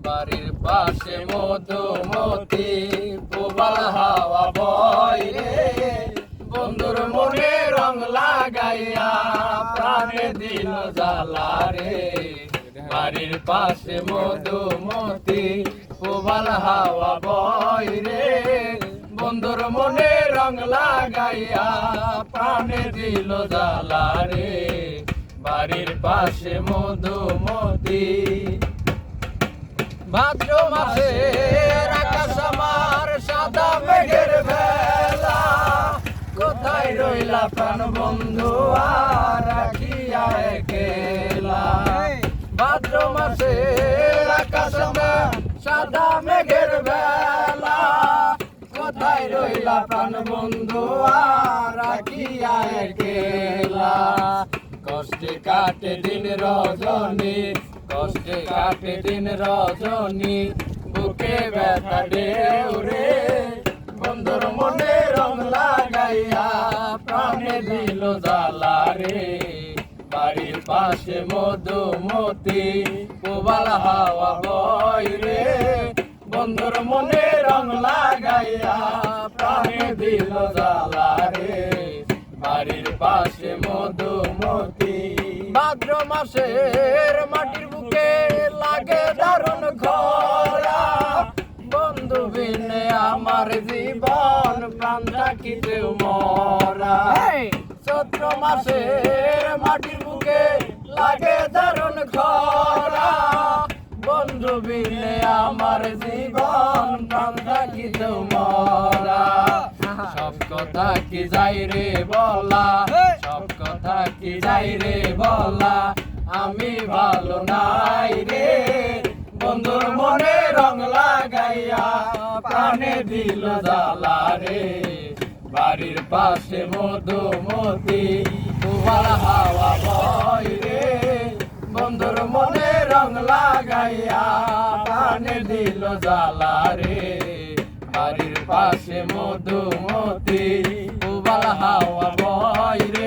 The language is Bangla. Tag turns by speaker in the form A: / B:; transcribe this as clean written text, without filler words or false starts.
A: বাড়ির পাশে মধুমতি প্রবাল হাওয়া বয় রে, বন্ধুর মনে রং লাগাইয়া প্রাণে দিল জ্বালা রে। বাড়ির পাশে মধুমতি প্রবাল হাওয়া বয় রে, বন্ধুর মনে রং লাগাইয়া প্রাণে দিল জ্বালা রে। বাড়ির পাশে মধুমতি। ভাদ্র মাসে আকাশ আমার সাদা মেঘের বেলা, কোথায় রইলা প্রাণ বন্ধু আর রাখিয়া একলা। ভাদ্র মাসে আকাশ আমার সাদা মেঘের বেলা, কোথায় রইলা প্রাণ বন্ধু আর রাখিয়া একলা। কষ্টে কাটে দিন রজনী, কষ্টে কাটে দিন রজনী, বুকে ব্যথা ঢেউ রে, বন্ধুর মনে রং লাগাইয়া প্রাণে দিল জ্বালা রে। বাড়ির পাশে মধুমতি প্রবাল হাওয়া বয় রে, বন্ধুর মনে রং লাগাইয়া প্রাণে দিল জ্বালা রে। বাড়ির পাশে মধুমতি। ভাদ্র মাসের মাটির বুকে লাগে দারুণ খরা, বন্ধু বিনে আমার জীবন প্রাণ থাকিতেও মরা। চৈত্র মাসের মাটির বুকে লাগে দারুণ খরা, বন্ধু বিনে আমার জীবন প্রাণ থাকিতেও মরা। সব কথা কি যাই রে বলা, সব কথা কি যাই রে বলা, আমি ভালো নাই রে, বন্ধুর মনে রং লাগাইয়া প্রাণে দিল জ্বালা রে। বাড়ির পাশে মধুমতি প্রবাল হাওয়া বয় রে, বন্ধুর মনে রং লাগাইয়া প্রাণে দিল জ্বালা রে। বাড়ির পাশে মধুমতি প্রবাল হাওয়া বয় রে,